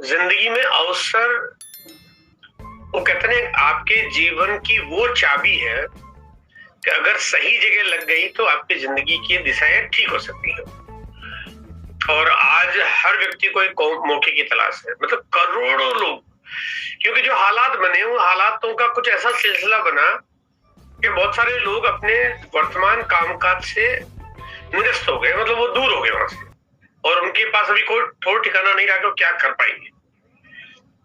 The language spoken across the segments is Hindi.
जिंदगी में अवसर, वो कहते हैं आपके जीवन की वो चाबी है कि अगर सही जगह लग गई तो आपकी जिंदगी की दिशाएं ठीक हो सकती है। और आज हर व्यक्ति को एक मौके की तलाश है, मतलब करोड़ों लोग, क्योंकि जो हालात बने उन हालातों का कुछ ऐसा सिलसिला बना कि बहुत सारे लोग अपने वर्तमान कामकाज से निरस्त हो गए, मतलब वो दूर हो गए वहां से, और उनके पास अभी कोई ठोर ठिकाना नहीं रहा कि वो क्या कर पाएंगे।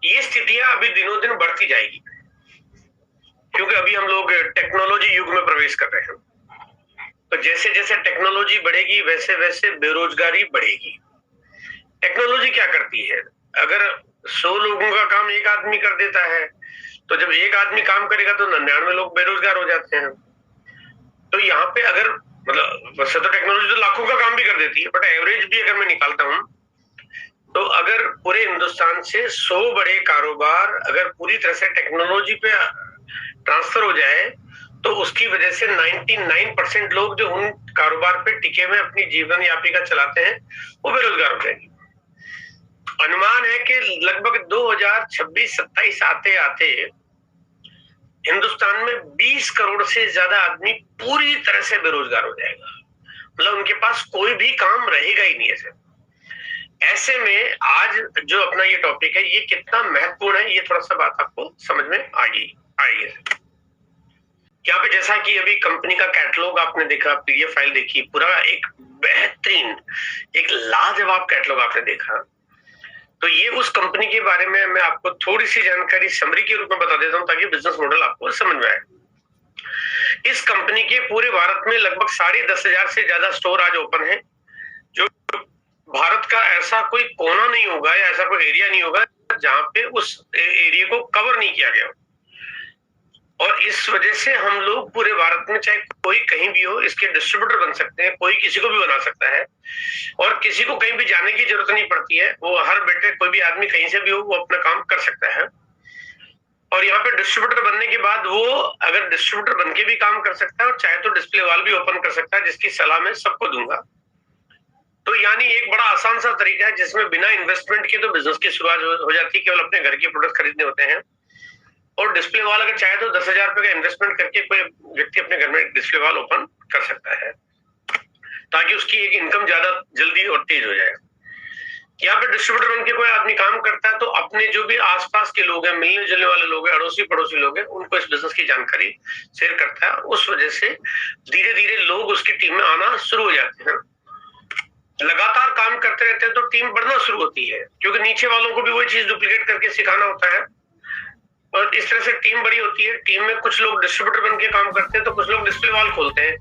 ये स्थितियां अभी दिनों दिन बढ़ती जाएगी, क्योंकि अभी हम लोग टेक्नोलॉजी युग में प्रवेश कर रहे हैं। तो जैसे जैसे टेक्नोलॉजी बढ़ेगी वैसे वैसे बेरोजगारी बढ़ेगी। टेक्नोलॉजी क्या करती है, अगर 100 लोगों का काम एक आदमी कर देता है, तो जब एक आदमी काम करेगा तो 99 लोग बेरोजगार हो जाते हैं। तो यहाँ पे अगर मतलब वैसे तो टेक्नोलॉजी तो लाखों का काम भी कर देती है, बट एवरेज भी अगर मैं निकालता हूँ तो अगर पूरे हिंदुस्तान से 100 बड़े कारोबार अगर पूरी तरह से टेक्नोलॉजी पे ट्रांसफर हो जाए तो उसकी वजह से 99% लोग जो उन कारोबार पे टिके हुए अपनी जीवन यापिका चलाते हैं वो बेरोजगार हो जाएंगे। अनुमान है कि लगभग 2026-27 आते आते हिंदुस्तान में 20 करोड़ से ज्यादा आदमी पूरी तरह से बेरोजगार हो जाएगा, मतलब उनके पास कोई भी काम रहेगा ही नहीं। ऐसे में आज जो अपना ये टॉपिक है ये कितना महत्वपूर्ण है, ये थोड़ा सा बात आपको समझ में आएगी। यहाँ पे जैसा कि अभी कंपनी का कैटलॉग आपने देखा, पीडीएफ फाइल देखी, पूरा एक बेहतरीन, एक लाजवाब कैटलॉग आपने देखा। तो ये उस कंपनी के बारे में मैं आपको थोड़ी सी जानकारी समरी के रूप में बता देता हूँ ताकि बिजनेस मॉडल आपको समझ में आए। इस कंपनी के पूरे भारत में लगभग 10,500 से ज्यादा स्टोर आज ओपन है। जो भारत का ऐसा कोई कोना नहीं होगा या ऐसा कोई एरिया नहीं होगा जहां पे उस एरिया को कवर नहीं किया गया। और इस वजह से हम लोग पूरे भारत में चाहे कोई कहीं भी हो इसके डिस्ट्रीब्यूटर बन सकते हैं, कोई किसी को भी बना सकता है और किसी को कहीं भी जाने की जरूरत नहीं पड़ती है। वो हर बेटे कोई भी आदमी कहीं से भी हो वो अपना काम कर सकता है। और यहाँ पे डिस्ट्रीब्यूटर बनने के बाद वो अगर डिस्ट्रीब्यूटर बन के भी काम कर सकता है और चाहे तो डिस्प्ले वॉल भी ओपन कर सकता है, जिसकी सलाह मैं सबको दूंगा। तो यानी एक बड़ा आसान सा तरीका है जिसमें बिना इन्वेस्टमेंट के तो बिजनेस की शुरुआत हो जाती है, केवल अपने घर के प्रोडक्ट खरीदने होते हैं। और डिस्प्ले वॉल अगर चाहे तो 10,000 रुपए का इन्वेस्टमेंट करके कोई व्यक्ति अपने घर में डिस्प्ले वॉल ओपन कर सकता है ताकि उसकी एक इनकम ज्यादा जल्दी और तेज हो जाए। यहाँ पे डिस्ट्रीब्यूटर बन के कोई आदमी काम करता है तो अपने जो भी आसपास के लोग हैं, मिलने जुलने वाले लोग हैं, अड़ोसी पड़ोसी लोग हैं, उनको इस बिजनेस की जानकारी शेयर करता है। उस वजह से धीरे धीरे लोग उसकी टीम में आना शुरू हो जाते हैं। लगातार काम करते रहते हैं तो टीम बढ़ना शुरू होती है, क्योंकि नीचे वालों को भी वही चीज डुप्लीकेट करके सिखाना होता है। और इस तरह से टीम बड़ी होती है। टीम में कुछ लोग डिस्ट्रीब्यूटर बन के काम करते हैं तो कुछ लोग डिस्प्ले वॉल खोलते हैं,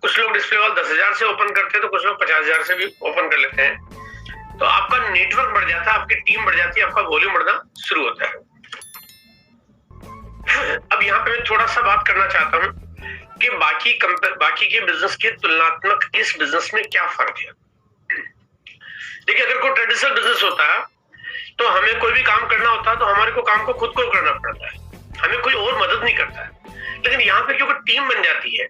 कुछ लोग डिस्प्ले वॉल 10,000 से ओपन करते हैं तो कुछ लोग 50,000 से भी ओपन कर लेते हैं। तो आपका नेटवर्क बढ़ जाता है, आपकी टीम बढ़ जाती है, आपका वॉल्यूम बढ़ना शुरू होता है। अब यहाँ पे मैं थोड़ा सा बात करना चाहता हूँ कि बाकी के बिजनेस के तुलनात्मक इस बिजनेस में क्या फर्क है। देखिए, अगर कोई ट्रेडिशनल बिजनेस होता है तो हमें कोई भी काम करना होता है तो हमारे को काम को खुद को करना पड़ता है, हमें कोई और मदद नहीं करता है। लेकिन यहाँ पे क्योंकि टीम बन जाती है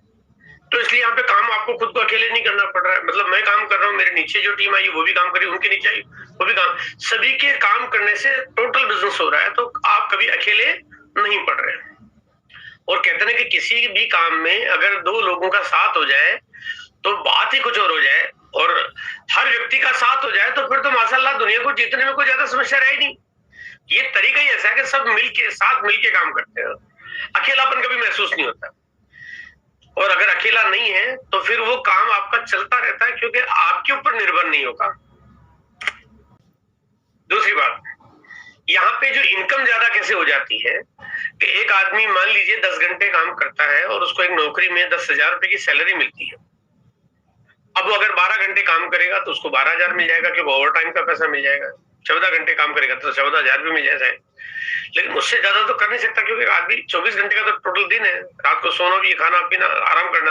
तो इसलिए यहाँ पे काम आपको खुद को अकेले नहीं करना पड़ रहा है। मतलब मैं काम कर रहा हूँ, मेरे नीचे जो टीम आई वो भी काम करी, उनके नीचे आई वो भी काम, सभी के काम करने से टोटल बिजनेस हो रहा है। तो आप कभी अकेले नहीं पड़ रहे। और कहते हैं कि किसी भी काम में अगर 2 लोगों का साथ हो जाए तो बात ही कुछ और हो जाए, और हर व्यक्ति का साथ हो जाए तो फिर तो माशाल्लाह दुनिया को जीतने में कोई ज्यादा समस्या रहे नहीं। ये तरीका ही ऐसा है कि सब मिलके साथ मिलके काम करते हैं, अकेलापन कभी महसूस नहीं होता। और अगर अकेला नहीं है तो फिर वो काम आपका चलता रहता है क्योंकि आपके ऊपर निर्भर नहीं होगा। दूसरी बात, यहाँ पे जो इनकम ज्यादा कैसे हो जाती है कि एक आदमी मान लीजिए 10 घंटे काम करता है और उसको एक नौकरी में 10,000 रुपए की सैलरी मिलती है। अब वो अगर 12 घंटे काम करेगा तो उसको 12,000 मिल जाएगा, क्योंकि ओवर टाइम का पैसा मिल जाएगा। 14 घंटे काम करेगा तो 14,000 भी मिल जाएगा, लेकिन उससे ज्यादा तो कर नहीं सकता क्योंकि आदमी 24 घंटे का तो टोटल दिन है, रात को सोना भी, खाना पीना, आराम करना,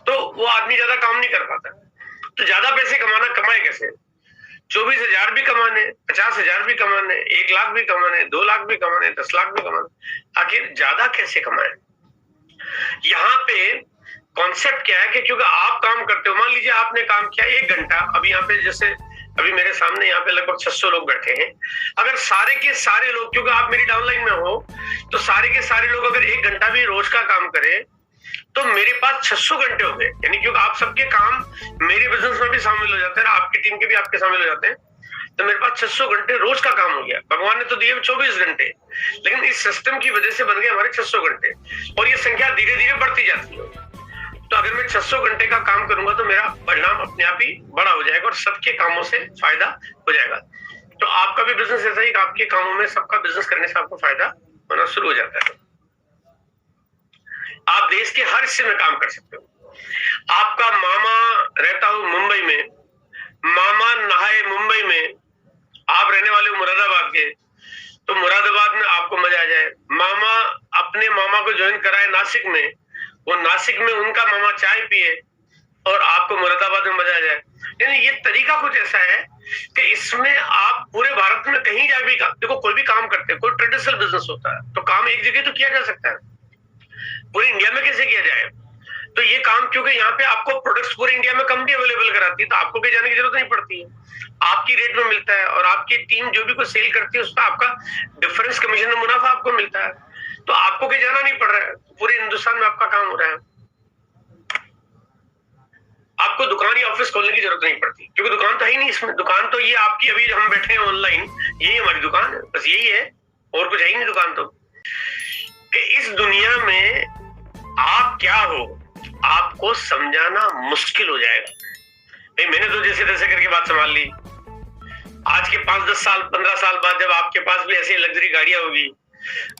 तो वो आदमी ज्यादा काम नहीं कर पाता। तो ज्यादा पैसे कमाए कैसे? 24,000 भी कमाने, 50,000 भी कमाने, 1 लाख भी कमाने, 2 लाख भी कमाने, 10 लाख भी कमाने, आखिर ज्यादा कैसे कमाए? यहाँ पे कॉन्सेप्ट क्या है कि क्योंकि आप काम करते हो, मान लीजिए आपने काम किया 1 घंटा, अब यहाँ पे जैसे अभी मेरे सामने यहाँ पे लगभग 600 लोग बैठे हैं। अगर सारे के सारे लोग, क्योंकि आप मेरी डाउनलाइन में हो, तो सारे के सारे लोग अगर 1 घंटा भी रोज का काम करें तो मेरे पास 600 घंटे हो गए। यानी क्योंकि आप सबके काम मेरे बिजनेस में भी शामिल हो जाते हैं, आपकी टीम के भी आपके शामिल हो जाते हैं, तो मेरे पास 600 घंटे रोज का काम हो गया। भगवान ने तो दिए 24 घंटे, लेकिन इस सिस्टम की वजह से बन गए हमारे 600 घंटे, और ये संख्या धीरे धीरे बढ़ती जाती है। तो अगर मैं 600 घंटे का काम करूंगा तो मेरा परिणाम अपने आप ही बड़ा हो जाएगा और सबके कामों से फायदा हो जाएगा। तो आपका भी बिजनेस ऐसा ही, आपके कामों में सबका बिजनेस करने से आपको फायदा होना शुरू हो जाता है। आप देश के हर हिस्से में काम कर सकते हो। आपका मामा रहता हो मुंबई में, मामा नहाए मुंबई में, आप रहने वाले हो मुरादाबाद के, तो मुरादाबाद में आपको मजा आ जाए। मामा अपने मामा को ज्वाइन कराए नासिक में, वो नासिक में उनका मामा चाय पिए और आपको मुरादाबाद में मजा आ जाए। यानी ये तरीका कुछ ऐसा है कि इसमें आप पूरे भारत में कहीं जा भी, देखो कोई भी काम करते हैं, कोई ट्रेडिशनल बिजनेस होता है तो काम एक जगह तो किया जा सकता है, पूरे इंडिया में कैसे किया जाए? तो ये काम क्योंकि यहाँ पे आपको प्रोडक्ट्स पूरे इंडिया में कम भी अवेलेबल कराती है, तो आपको कहीं जाने की जरूरत नहीं पड़ती है, आपकी रेट में मिलता है, और आपकी टीम जो भी कुछ सेल करती है उसका आपका डिफरेंस कमीशन में मुनाफा आपको मिलता है, तो आपको कहीं जाना नहीं पड़ रहा है, पूरे हिंदुस्तान में आपका काम हो रहा है। आपको दुकान या ऑफिस खोलने की जरूरत नहीं पड़ती, क्योंकि दुकान तो है ही नहीं इसमें। दुकान तो ये आपकी, अभी हम बैठे हैं ऑनलाइन, यही हमारी दुकान है, बस यही है, और कुछ है ही नहीं दुकान तो। कि इस दुनिया में आप क्या हो आपको समझाना मुश्किल हो जाएगा। भाई मैंने तो जैसे तैसे करके बात संभाल ली, आज के 5-10 साल 15 साल बाद जब आपके पास भी ऐसी लग्जरी गाड़ियां होगी,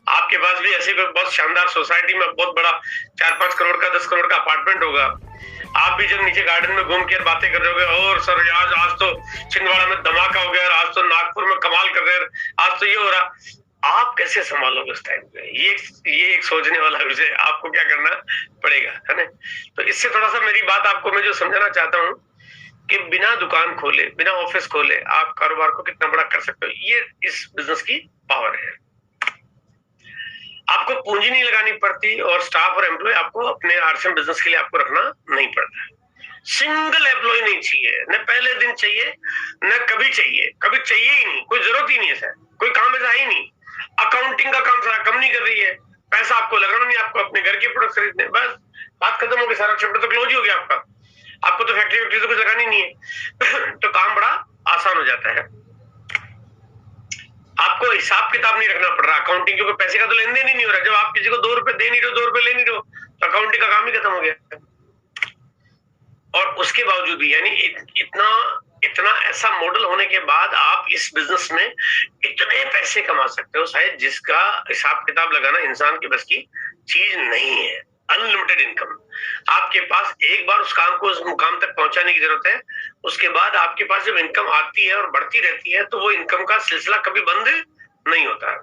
आपके पास भी ऐसे बहुत शानदार सोसाइटी में बहुत बड़ा 4-5 करोड़ का 10 करोड़ का अपार्टमेंट होगा, आप भी जब नीचे गार्डन में घूम के बातें कर रहे होगे, और सर आज तो छिंदवाड़ा में धमाका हो गया, आज तो नागपुर में कमाल कर रहे, आज तो ये हो रहा, आप कैसे संभालोगे उस टाइम पे? ये एक सोचने वाला विषय, आपको क्या करना पड़ेगा, है ना? तो इससे थोड़ा सा मेरी बात आपको मैं जो समझाना चाहता हूँ कि बिना दुकान खोले, बिना ऑफिस खोले आप कारोबार को कितना बड़ा कर सकते हो, ये इस बिजनेस की पावर है। आपको पूंजी नहीं लगानी पड़ती, और स्टाफ और एम्प्लॉय आपको अपने आरसीएम बिजनेस के लिए आपको रखना नहीं पड़ता। सिंगल एम्प्लॉय नहीं चाहिए, न पहले दिन चाहिए न कभी चाहिए, कभी चाहिए ही नहीं, कोई जरूरत ही नहीं है, कोई काम ऐसा ही नहीं। अकाउंटिंग का काम सारा कंपनी कर रही है, पैसा आपको लगाना नहीं, आपको अपने घर के प्रोडक्ट खरीदने, बस बात खत्म हो गई, सारा चैप्टर तो क्लोज ही हो गया आपका, आपको तो फैक्ट्री वैक्ट्री तो कुछ लगानी नहीं है। तो काम बड़ा आसान हो जाता है, आपको हिसाब किताब नहीं रखना पड़ रहा अकाउंटिंग, क्योंकि पैसे का तो लेन देन ही नहीं हो रहा। जब आप किसी को 2 रुपए दे नहीं रहे हो, 2 रुपए ले नहीं रहे हो, तो अकाउंटिंग का काम ही खत्म हो गया। और उसके बावजूद भी, यानी इतना ऐसा मॉडल होने के बाद आप इस बिजनेस में इतने पैसे कमा सकते हो शायद जिसका हिसाब किताब लगाना इंसान के बस की चीज नहीं है। अनलिमिटेड इनकम आपके पास, एक बार उस काम को उस मुकाम तक पहुंचाने की जरूरत है, उसके बाद आपके पास जब इनकम आती है और बढ़ती रहती है तो वो इनकम का सिलसिला कभी बंद नहीं होता है।